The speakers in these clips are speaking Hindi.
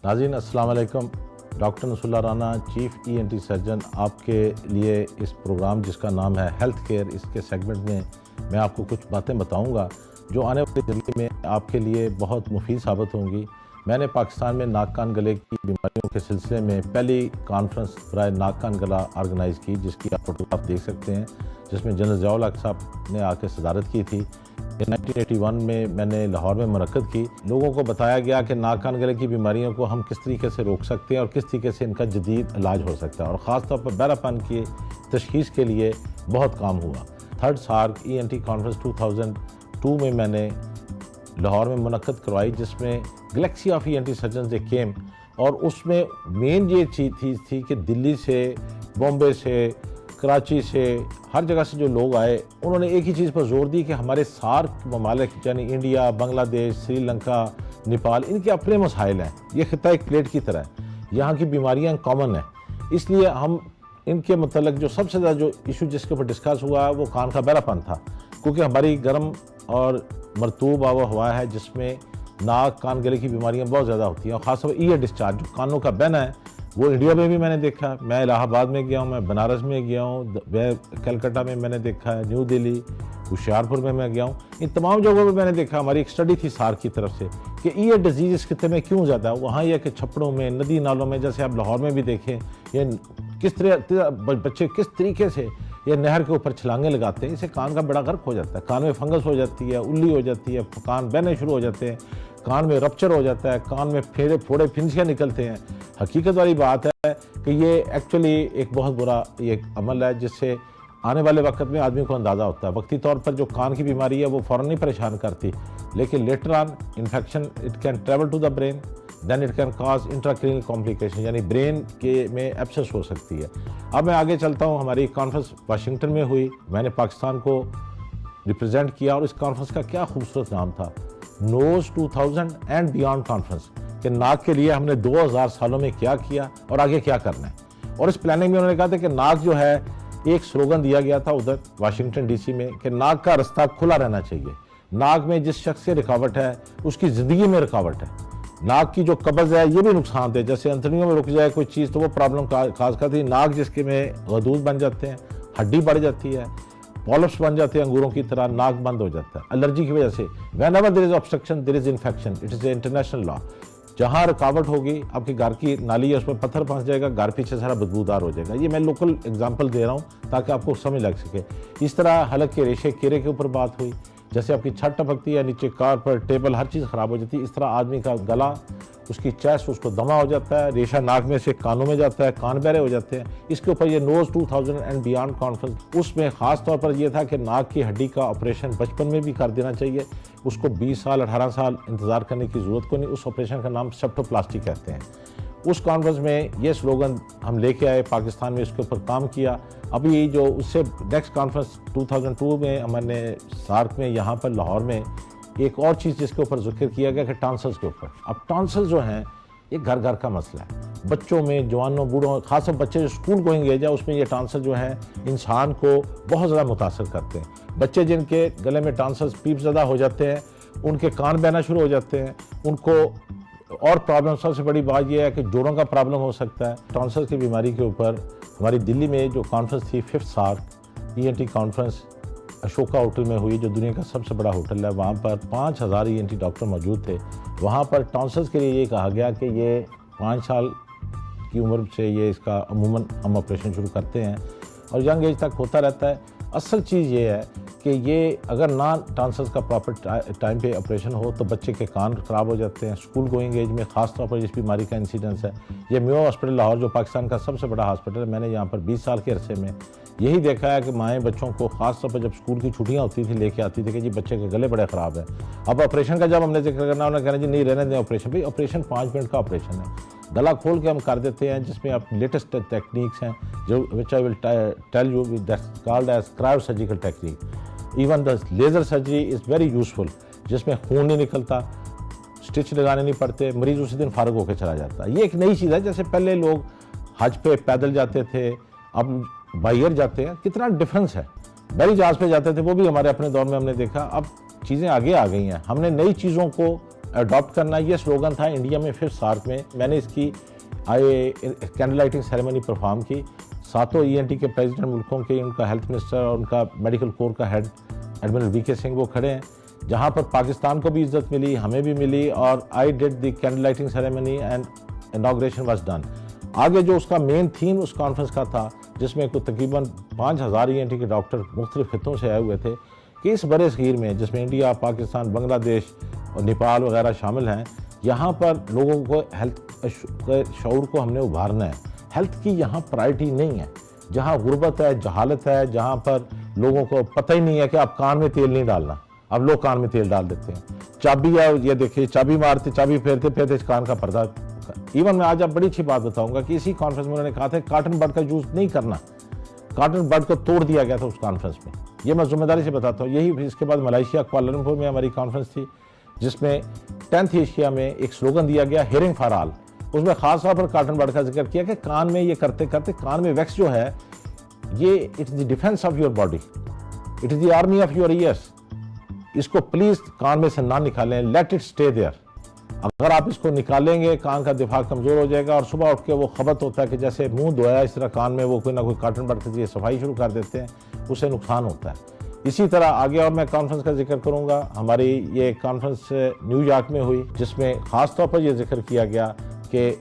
नाज़रीन अस्सलाम वालेकुम। Doctor Nasrullah Rana, chief ENT surgeon, आपके लिए इस प्रोग्राम जिसका नाम है हेल्थ केयर, इसके सेगमेंट में मैं आपको कुछ बातें बताऊंगा जो आने वाली ज़िंदगी में आपके लिए बहुत मुफीद साबित होंगी। मैंने पाकिस्तान में नाक कान गले की बीमारियों के सिलसिले में पहली कॉन्फ्रेंस बराए नाक कान गला ऑर्गेनाइज़ की, जिसकी आप फोटोग्राफ देख सकते हैं, जिसमें जनरल ज़ियाउल हक साहब ने आके सदारत की थी। 1981 में मैंने लाहौर में मुनक्कद की। लोगों को बताया गया कि नाक कान गले की बीमारियों को हम किस तरीके से रोक सकते हैं और किस तरीके से इनका जदीद इलाज हो सकता है, और ख़ास तौर पर बहरापन की तशख़ीस के लिए बहुत काम हुआ। थर्ड सार्क ENT कॉन्फ्रेंस 2002 में मैंने लाहौर में मुनक्कद करवाई, जिसमें गैलेक्सी ऑफ ENT सर्जन दे केम, और उसमें मेन ये चीज़ थी कि दिल्ली से, बॉम्बे से, कराची से, हर जगह से जो लोग आए, उन्होंने एक ही चीज़ पर जोर दी कि हमारे सार्क ममालिक यानी इंडिया, बांग्लादेश, श्रीलंका, नेपाल, इनके अपने मसाइल हैं। ये खिता एक प्लेट की तरह है, यहाँ की बीमारियाँ कॉमन हैं। इसलिए हम इनके मतलब जो सबसे ज़्यादा जो इशू जिसके ऊपर डिस्कस हुआ वो कान का बहरापन था, क्योंकि हमारी गर्म और मरतूब आबो हवा है, जिसमें नाक कान गले की बीमारियाँ बहुत ज़्यादा होती हैं, और ख़ासतौर पर ईयर डिस्चार्ज जो कानों का बहना है, वो इंडिया में भी मैंने देखा। मैं इलाहाबाद में गया हूँ, मैं बनारस में गया हूँ, कलकत्ता में मैंने देखा है, न्यू दिल्ली, होशियारपुर में मैं गया हूँ। इन तमाम जगहों पे मैंने देखा। हमारी एक स्टडी थी सार्क की तरफ से कि ईयर डिजीज़ इस खिते में क्यों ज़्यादा है। वहाँ यह कि छप्पड़ों में, नदी नालों में, जैसे आप लाहौर में भी देखें, ये किस तरह बच्चे किस तरीके से ये नहर के ऊपर छलांगे लगाते हैं, इससे कान का बड़ा गर्क हो जाता है, कान में फंगस हो जाती है, उल्ली हो जाती है, कान बहने शुरू हो जाते हैं, कान में रप्चर हो जाता है, कान में फोड़े फिंसियाँ निकलते हैं। हकीकत वाली बात है कि ये एक्चुअली एक बहुत बुरा ये अमल है, जिससे आने वाले वक्त में आदमी को अंदाज़ा होता है। वक्ती तौर पर जो कान की बीमारी है वो फ़ौरन नहीं परेशान करती, लेकिन later on infection it can travel to the brain, then it can cause intracranial complication, यानी ब्रेन के में एब्सेस हो सकती है। अब मैं आगे चलता हूँ। हमारी कॉन्फ्रेंस वाशिंगटन में हुई, मैंने पाकिस्तान को रिप्रेजेंट किया, और इस कॉन्फ्रेंस का क्या खूबसूरत नाम था, नोज़ 2000 एंड बियॉन्ड कॉन्फ्रेंस, कि नाक के लिए हमने 2000 सालों में क्या किया और आगे क्या करना है। और इस प्लानिंग में उन्होंने कहा था कि नाक जो है, एक स्लोगन दिया गया था उधर वाशिंगटन DC में कि नाक का रास्ता खुला रहना चाहिए। नाक में जिस शख्स से रुकावट है उसकी ज़िंदगी में रुकावट है। नाक की जो कब्ज़ है ये भी नुकसानदेह, जैसे अंतड़ियों में रुक जाए कोई चीज़ तो वो प्रॉब्लम खास करती है। नाक जिसके में गदूद बन जाते हैं, हड्डी बढ़ जाती है, पॉलिप्स बन जाते हैं अंगूरों की तरह, नाक बंद हो जाता है एलर्जी की वजह से। Whenever there is obstruction there is infection, it is a international law. जहाँ रुकावट होगी, आपके घर की नाली है उसमें पत्थर फंस जाएगा, घर पीछे सारा बदबूदार हो जाएगा। ये मैं लोकल एग्जांपल दे रहा हूँ ताकि आपको समझ लग सके। इस तरह हलक के रेशे कीड़े के ऊपर बात हुई, जैसे आपकी छत टपकती है, नीचे कार पर टेबल हर चीज़ ख़राब हो जाती है। इस तरह आदमी का गला, उसकी चेस्ट, उसको दमा हो जाता है, रेशा नाक में से कानों में जाता है, कान बहरे हो जाते हैं। इसके ऊपर ये नोज़ 2000 एंड बियॉन्ड कॉन्फ्रेंस, उसमें ख़ास तौर पर यह था कि नाक की हड्डी का ऑपरेशन बचपन में भी कर देना चाहिए। उसको 20 साल 18 साल इंतज़ार करने की ज़रूरत को नहीं। उस ऑपरेशन का नाम सेप्टोप्लास्टी कहते हैं। उस कॉन्फ्रेंस में ये स्लोगन हम लेके आए, पाकिस्तान में इसके ऊपर काम किया। अभी जो उससे नेक्स्ट कॉन्फ्रेंस 2002 में हमने सार्क में यहाँ पर लाहौर में एक और चीज़ जिसके ऊपर जिक्र किया गया कि टॉन्सिल्स के ऊपर। अब टॉन्सिल्स जो हैं ये घर घर का मसला है, बच्चों में, जवानों, बूढ़ों, खासकर बच्चे जो स्कूल गोइंग एज है उसमें ये टॉन्सिल जो है इंसान को बहुत ज़्यादा मुतासर करते हैं। बच्चे जिनके गले में टॉन्सिल्स पीप ज़्यादा हो जाते हैं, उनके कान बहना शुरू हो जाते हैं, उनको और प्रॉब्लम, सबसे बड़ी बात यह है कि जोड़ों का प्रॉब्लम हो सकता है। टॉन्सिल्स की बीमारी के ऊपर हमारी दिल्ली में जो कॉन्फ्रेंस थी, 5th SAARC ENT conference Ashoka hotel में हुई, जो दुनिया का सबसे बड़ा होटल है। वहाँ पर 5000 ENT डॉक्टर मौजूद थे। वहाँ पर टॉन्सिल्स के लिए ये कहा गया कि ये 5 साल की उम्र से ये इसका अमूमन हम ऑपरेशन शुरू करते हैं और यंग एज तक होता रहता है। असल चीज़ ये है कि ये अगर ना टॉन्सिल्स का प्रॉपर टाइम पे ऑपरेशन हो तो बच्चे के कान ख़राब हो जाते हैं। स्कूल गोइंग एज में ख़ास तौर पर जिस बीमारी का इंसिडेंस है, ये मेयो हॉस्पिटल लाहौर जो पाकिस्तान का सबसे बड़ा हॉस्पिटल है, मैंने यहाँ पर 20 साल के अरसे में यही देखा है कि माएँ बच्चों को ख़ास तौर पर जब स्कूल की छुट्टियाँ होती थी लेके आती थी कि जी बच्चे के गले बड़े ख़राब है। अब ऑपरेशन का जब हमने जिक्र करना, उन्होंने कहना जी नहीं रहने दें ऑपरेशन। भाई ऑपरेशन 5 मिनट का ऑपरेशन है, गला खोल के हम कर देते हैं, जिसमें आप लेटेस्ट टेक्निक्स हैं जो which I will tell you, that's called as cryo surgical technique. Even the laser surgery is very useful, जिसमें खून नहीं निकलता, स्टिच लगाने नहीं पड़ते, मरीज़ उसी दिन फारग होकर चला जाता है। ये एक नई चीज़ है। जैसे पहले लोग हज पे पैदल जाते थे, अब बाई एयर जाते हैं, कितना डिफरेंस है। बड़ी जहाज़ पे जाते थे, वो भी हमारे अपने दौर में हमने देखा। अब चीज़ें आगे आ गई हैं, हमने नई चीज़ों को अडॉप्ट करना, ये स्लोगन था इंडिया में 5th सार्क में। मैंने इसकी कैंडल लाइटिंग सेरेमनी परफॉर्म की। सातों ENT के प्रेसिडेंट मुल्कों के, उनका हेल्थ मिनिस्टर और उनका मेडिकल कोर का हेड एडमिरल VK सिंह वो खड़े हैं, जहाँ पर पाकिस्तान को भी इज्जत मिली, हमें भी मिली। और I did the candle lighting ceremony and inauguration was done. आगे जो उसका मेन थीम उस कॉन्फ्रेंस का था, जिसमें कुछ तकरीबन 5000 ENT के डॉक्टर मुख्तलिफ खितों से आए हुए थे, कि इस बड़े सगीर में जिसमें इंडिया, पाकिस्तान, बांग्लादेश और नेपाल वगैरह शामिल हैं, यहाँ पर लोगों को हेल्थ के शऊर को हमने उभारना है। हेल्थ की यहाँ प्रायोरिटी नहीं है। जहाँ गुर्बत है, जहालत है, जहाँ पर लोगों को पता ही नहीं है कि आप कान में तेल नहीं डालना, अब लोग कान में तेल डाल देते हैं। चाबी है, ये देखिए चाबी मारते, चाबी फेरते फेरते कान का पर्दा। इवन मैं आज आप बड़ी अच्छी बात बताऊंगा कि इसी कॉन्फ्रेंस में उन्होंने कहा था कॉटन बड का यूज़ नहीं करना। कॉटन बड को तोड़ दिया गया था उस कॉन्फ्रेंस में, ये मैं जिम्मेदारी से बताता हूँ। यही इसके बाद मलेशिया कुआलालंपुर में हमारी कॉन्फ्रेंस थी, जिसमें 10th एशिया में एक स्लोगन दिया गया, हेयरिंग फॉर ऑल। उसमें खास तौर पर कॉटन बड का जिक्र किया कि कान में ये करते करते कान में वैक्स जो है, ये it is the defence of your body, it is the army of your ears. इसको प्लीज़ कान में से ना निकालें, लेट इट स्टे देयर। अगर आप इसको निकालेंगे, कान का दिफा कमज़ोर हो जाएगा और सुबह उठ के वो खबत होता है कि जैसे मुंह धोया इस तरह कान में वो कोई ना कोई कॉटन बड के जरिए सफाई शुरू कर देते हैं, उससे नुकसान होता है। इसी तरह आगे और मैं कॉन्फ्रेंस का जिक्र करूंगा। हमारी ये कॉन्फ्रेंस न्यूयॉर्क में हुई, जिसमें ख़ास तौर पर यह जिक्र किया गया कि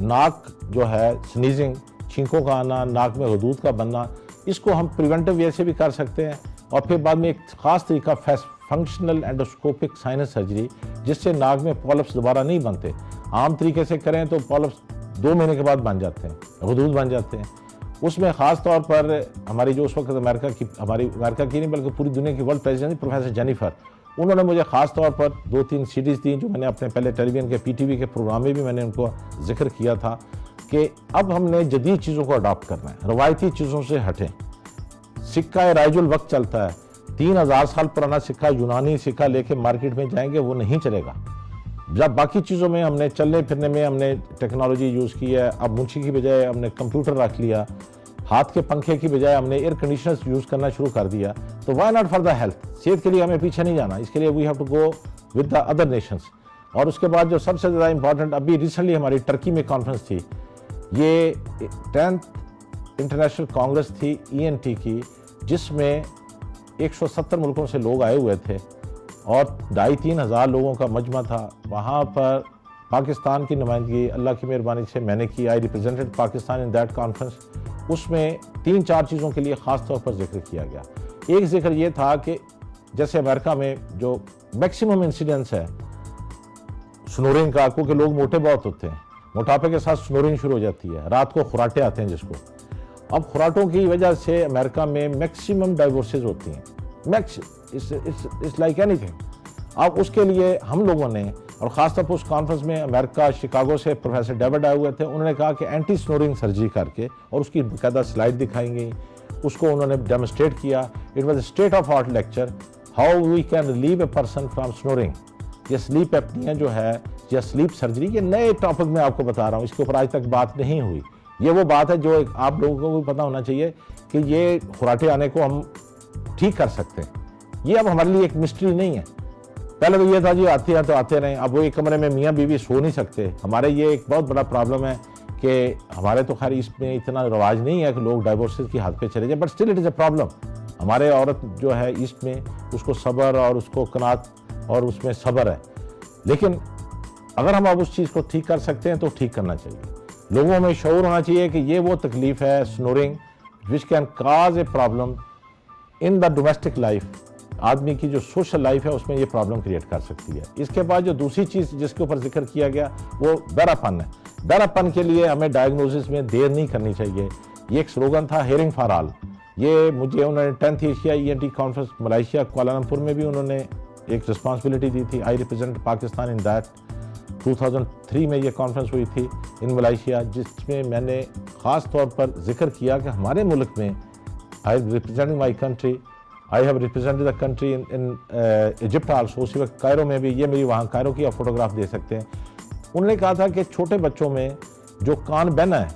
नाक जो है, स्नीजिंग, छींकों का आना, नाक में हदूद का बनना, इसको हम प्रिवेंटिव वे से भी कर सकते हैं। और फिर बाद में एक ख़ास तरीका फंक्शनल एंडोस्कोपिक साइनस सर्जरी, जिससे नाक में पॉलिप्स दोबारा नहीं बनते। आम तरीके से करें तो पॉलिप्स 2 महीने के बाद बन जाते हैं, हदूद बन जाते हैं। उसमें ख़ास तौर पर हमारी जो उस वक्त अमेरिका की नहीं बल्कि पूरी दुनिया की वर्ल्ड प्रेसिडेंट प्रोफेसर जेनिफर, उन्होंने मुझे ख़ास तौर पर 2-3 सीरीज़ दी, जो मैंने अपने पहले टेलीविज़न के PTV के प्रोग्राम में भी मैंने उनको जिक्र किया था कि अब हमने जदीद चीज़ों को अडॉप्ट करना है, रवायती चीज़ों से हटें। सिक्का राइजुल वक्त चलता है, 3000 साल पुराना सिक्का, यूनानी सिक्का लेके मार्केट में जाएंगे, वो नहीं चलेगा। जब बाकी चीज़ों में हमने चलने फिरने में हमने टेक्नोलॉजी यूज़ की है, अब मुंशी की बजाय हमने कंप्यूटर रख लिया, हाथ के पंखे की बजाय हमने एयर कंडीशनर्स यूज़ करना शुरू कर दिया, तो why not for the health. सेहत के लिए हमें पीछे नहीं जाना, इसके लिए we have to go with the other nations. और उसके बाद जो सबसे ज़्यादा इंपॉर्टेंट, अभी रिसेंटली हमारी टर्की में कॉन्फ्रेंस थी, ये 10th इंटरनेशनल कांग्रेस थी ENT की, जिसमें 170 मुल्कों से लोग आए हुए थे और 2,500-3 हज़ार लोगों का मजमा था। वहाँ पर पाकिस्तान की नुमाइंदगी अल्लाह की मेहरबानी से मैंने की। I represented Pakistan in that conference. उसमें 3-4 चीज़ों के लिए ख़ास तौर पर जिक्र किया गया। एक जिक्र ये था कि जैसे अमेरिका में जो मैक्सिमम इंसिडेंस है स्नोरिंग का, क्योंकि लोग मोटे बहुत होते हैं, मोटापे के साथ स्नोरिंग शुरू हो जाती है, रात को खुराटे आते हैं जिसको। अब खुराटों की वजह से अमेरिका में मैक्सिमम डाइवोर्सेज होती हैं, इट्स लाइक एनीथिंग। अब उसके लिए हम लोगों ने, और ख़ासतौर पर उस कॉन्फ्रेंस में अमेरिका शिकागो से प्रोफेसर डेविड आए हुए थे, उन्होंने कहा कि एंटी स्नोरिंग सर्जरी करके, और उसकी बाकायदा स्लाइड दिखाई गई, उसको उन्होंने डेमोस्ट्रेट किया। It was state of art lecture, how we can relieve a person from snoring. ये स्लीप एपनिया जो है या स्लीप सर्जरी, ये नए टॉपिक में आपको बता रहा हूँ, इसके ऊपर आज तक बात नहीं हुई। ये वो बात है जो आप लोगों को भी पता होना चाहिए कि ये खुराटे आने को हम ठीक कर सकते हैं। ये अब हमारे लिए एक मिस्ट्री नहीं है। पहले तो ये था जी आते हैं तो आते रहें, अब वो एक कमरे में मियाँ बीवी सो नहीं सकते। हमारे ये एक बहुत बड़ा प्रॉब्लम है कि हमारे तो खैर इसमें इतना रवाज नहीं है कि लोग डाइवोर्सेस की हाथ पे चले जाए, but still it is a problem. हमारे औरत जो है ईस्ट में, उसको सब्र और उसको कनात और उसमें सब्र है, लेकिन अगर हम अब उस चीज़ को ठीक कर सकते हैं तो ठीक करना चाहिए। लोगों में शऊर होना चाहिए कि ये वो तकलीफ है snoring which can cause a problem in the domestic life. आदमी की जो सोशल लाइफ है उसमें ये प्रॉब्लम क्रिएट कर सकती है। इसके बाद जो दूसरी चीज़ जिसके ऊपर जिक्र किया गया वो बहरापन है। बहरापन के लिए हमें डायग्नोसिस में देर नहीं करनी चाहिए। ये एक स्लोगन था हेयरिंग फॉर ऑल। ये मुझे उन्होंने 10th Asia ENT conference Malaysia Kuala Lumpur में भी उन्होंने एक रिस्पॉन्सिबिलिटी दी थी। I represent Pakistan in that. 2003 में ये कॉन्फ्रेंस हुई थी इन मलेशिया, जिसमें मैंने ख़ास तौर पर जिक्र किया कि हमारे मुल्क में I representing my country, I have represented the country in Egypt also. उसी वक्त कायरो में भी, ये मेरी वहाँ कायरो की आप फोटोग्राफ दे सकते हैं। उन्होंने कहा था कि छोटे बच्चों में जो कान बहना है,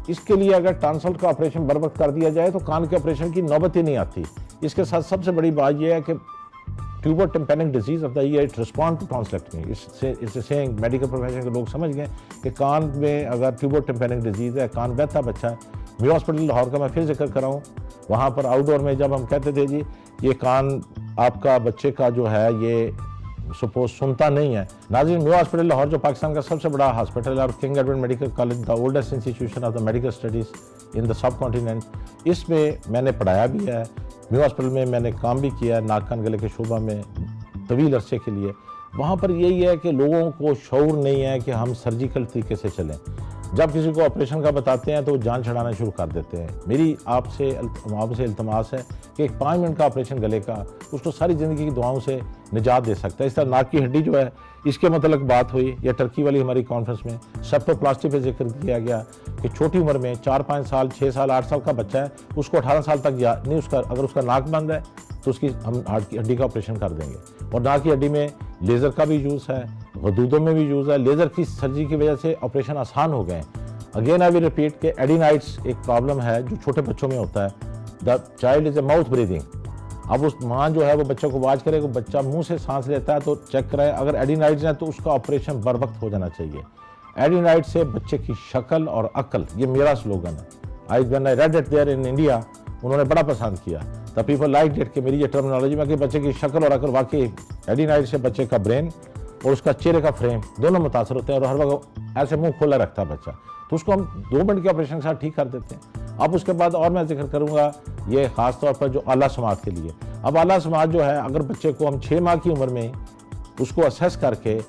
इसके लिए अगर टॉन्सिल का ऑपरेशन बर वक्त कर दिया जाए तो कान के ऑपरेशन की नौबत ही नहीं आती। इसके साथ सबसे बड़ी बात यह है कि tubotympanic disease of the ear, it respond to tonsillectomy. इससे सेइंग मेडिकल प्रोफेशन के लोग समझ गए कि कान में अगर ट्यूबर टिम्पैनिक डिजीज है, कान बहता बच्चा है। मेयो हॉस्पिटल लाहौर का मैं फिर जिक्र कर रहा हूँ, वहाँ पर आउटडोर में जब हम कहते थे जी ये कान आपका बच्चे का जो है ये सपोज सुनता नहीं है। नाज़रीन, मेयो हॉस्पिटल लाहौर जो पाकिस्तान का सबसे बड़ा हॉस्पिटल है और king Edward medical college the oldest institution of the medical studies in the sub continent, इसमें मैंने पढ़ाया भी है। मेयो हॉस्पिटल में मैंने काम भी किया है नाक कान गले के शोबा में तवील अरसे के लिए। वहाँ पर यही है कि लोगों को शऊर नहीं है कि हम सर्जिकल तरीके से चलें। जब किसी को ऑपरेशन का बताते हैं तो वो जान छड़ाना शुरू कर देते हैं। मेरी आपसे इल्तमास है कि एक 5 मिनट का ऑपरेशन गले का उसको सारी ज़िंदगी की दुआओं से निजात दे सकता है। इस तरह नाक की हड्डी जो है इसके मतलब बात हुई, या टर्की वाली हमारी कॉन्फ्रेंस में सेप्टोप्लास्टी पे जिक्र किया गया कि छोटी उम्र में 4-5 साल 6 साल 8 साल का बच्चा है उसको 18 साल तक या नहीं उसका अगर उसका नाक बंद है तो उसकी हम हार्ट की हड्डी का ऑपरेशन कर देंगे। और नाक की हड्डी में लेज़र का भी यूज़ है, गदूदों में भी यूज़ है। लेज़र की सर्जरी की वजह से ऑपरेशन आसान हो गए। अगेन आई विल रिपीट कि एडिनाइट्स एक प्रॉब्लम है जो छोटे बच्चों में होता है। The child is a mouth breathing. अब उस माँ जो है वो बच्चों को वाच करे, बच्चा मुंह से सांस लेता है तो चेक कराए, अगर एडिनाइट्स है तो उसका ऑपरेशन बर वक्त हो जाना चाहिए। एडिनाइट से बच्चे की शक्ल और अक्ल, ये मेरा स्लोगन है। I when I read it there in India, उन्होंने बड़ा पसंद किया। द पीपल लाइक इट कि मेरी ये टर्मिनोलॉजी में कि बच्चे की शक्ल और अक्ल, वाकई एडिनाइट से बच्चे का ब्रेन और उसका चेहरे का फ्रेम दोनों मुतासर होते हैं और हर वक्त ऐसे मुंह खोला रखता है बच्चा, तो उसको हम 2 मिनट के ऑपरेशन के साथ ठीक कर देते हैं। अब उसके बाद और मैं जिक्र करूंगा ये ख़ास तौर पर जो आला समाज के लिए। अब आला समाज जो है, अगर बच्चे को हम 6 माह की उम्र में उसको असेस करके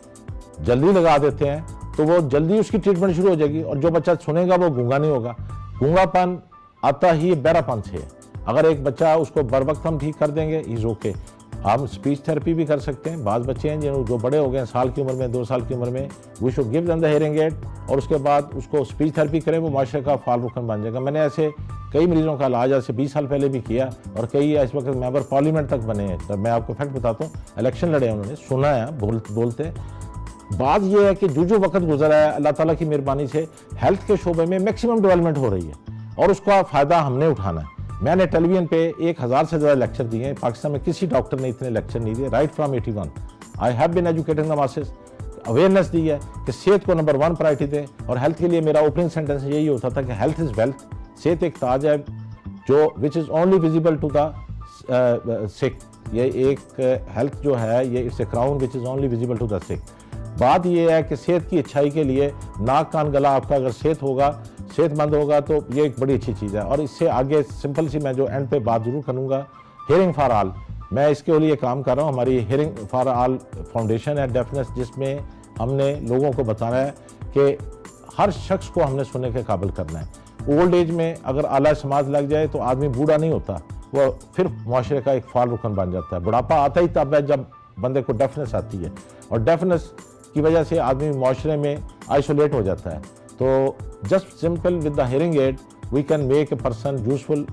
जल्दी लगा देते हैं तो वो जल्दी उसकी ट्रीटमेंट शुरू हो जाएगी और जो बच्चा सुनेगा वो गूंगा नहीं होगा। गूंगापन आता ही बहरापन से है। अगर एक बच्चा उसको बर वक्त हम ठीक कर देंगे इज़ ओके। हम स्पीच थेरेपी भी कर सकते हैं। बाज़ बच्चे हैं जो बड़े हो गए साल की उम्र में 2 साल की उम्र में, we should give them the hearing aid और उसके बाद उसको स्पीच थेरेपी करें, वो माशरे का फाल रुकन बन जाएगा। मैंने ऐसे कई मरीजों का इलाज ऐसे 20 साल पहले भी किया और कई इस वक्त मेंबर पार्लियामेंट तक बने हैं। तो मैं आपको फैक्ट बताता हूँ, इलेक्शन लड़े उन्होंने, सुना है बोलते। बात यह है कि जो वक्त गुजरा है अल्लाह ताला की मेहरबानी से हेल्थ के शोबे में मैक्सिमम डेवलपमेंट हो रही है और उसका फ़ायदा हमने उठाना है। मैंने टेलीविजन पे 1000 से ज़्यादा लेक्चर दिए हैं। पाकिस्तान में किसी डॉक्टर ने इतने लेक्चर नहीं दिए। Right from 81 I have been educating the masses. Awareness दी है कि सेहत को नंबर 1 प्रायोरिटी दें और हेल्थ के लिए मेरा ओपनिंग सेंटेंस यही होता था कि हेल्थ इज़ वेल्थ। सेहत एक ताज है जो which is only visible to the sick. ये एक हेल्थ जो है ये it's a crown which is only visible to the sick. बात यह है कि सेहत की अच्छाई के लिए नाक कान गला आपका अगर सेहतमंद होगा तो ये एक बड़ी अच्छी चीज़ है। और इससे आगे सिंपल सी मैं जो एंड पे बात जरूर करूँगा, हियरिंग फॉर ऑल, मैं इसके लिए काम कर रहा हूँ। हमारी हियरिंग फॉर ऑल फाउंडेशन है डेफनेस, जिसमें हमने लोगों को बताना है कि हर शख्स को हमने सुनने के काबिल करना है। ओल्ड एज में अगर आला समाज लग जाए तो आदमी बूढ़ा नहीं होता, वो फिर मुआशरे का एक फाल रुकन बन जाता है। बुढ़ापा आता ही तब है जब बंदे को डेफनेस आती है और डेफनेस की वजह से आदमी मुआशरे में आइसोलेट हो जाता है। तो just simple with the hearing aid we can make a person useful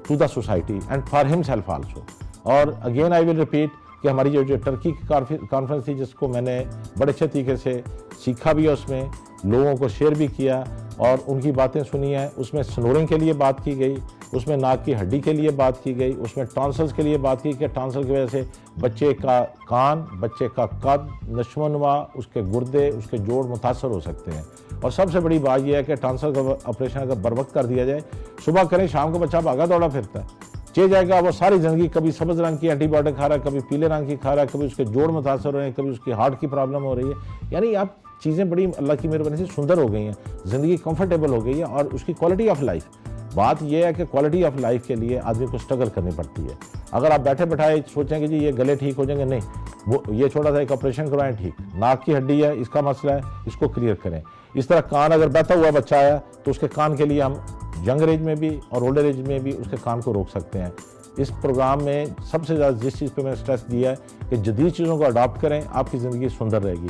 to the society and for himself also. और अगेन आई विल रिपीट कि हमारी जो टर्की की कॉन्फ्रेंस थी जिसको मैंने बड़े अच्छे तरीके से सीखा भी है, उसमें लोगों को शेयर भी किया और उनकी बातें सुनी है। उसमें स्नोरिंग के लिए बात की गई, उसमें नाक की हड्डी के लिए बात की गई, उसमें टॉन्सल्स के लिए बात की कि टॉन्सल की वजह से बच्चे का कान, बच्चे का कद, नशोनुमा, उसके गुर्दे, उसके जोड़ मुतासर हो सकते हैं। और सबसे बड़ी बात यह है कि टॉन्सल का ऑपरेशन अगर बर वक्त कर दिया जाए, सुबह करें शाम को बच्चा भागा दौड़ा फिरता है, चे जाएगा वो सारी ज़िंदगी कभी सब्ज़ रंग की एंटीबायोटिक खा रहा है, कभी पीले रंग की खा रहा है, कभी उसके जोड़ मुतासर हो रहे हैं, कभी उसकी हार्ट की प्रॉब्लम हो रही है। यानी आप चीज़ें बड़ी अल्लाह की मेहरबानी से सुंदर हो गई हैं, ज़िंदगी कंफर्टेबल हो गई है और उसकी क्वालिटी ऑफ लाइफ। बात यह है कि क्वालिटी ऑफ लाइफ के लिए आदमी को स्ट्रगल करनी पड़ती है। अगर आप बैठे बैठाए सोचें कि जी ये गले ठीक हो जाएंगे, नहीं, वो ये छोटा सा एक ऑपरेशन करवाएं, ठीक, नाक की हड्डी है, इसका मसला है, इसको क्लियर करें। इस तरह कान अगर बहता हुआ बच्चा आया तो उसके कान के लिए हम यंगर एज में भी और ओल्डर एज में भी उसके कान को रोक सकते हैं। इस प्रोग्राम में सबसे ज़्यादा जिस चीज़ पे मैंने स्ट्रेस दिया है कि जदीद चीज़ों को अडॉप्ट करें, आपकी ज़िंदगी सुंदर रहेगी।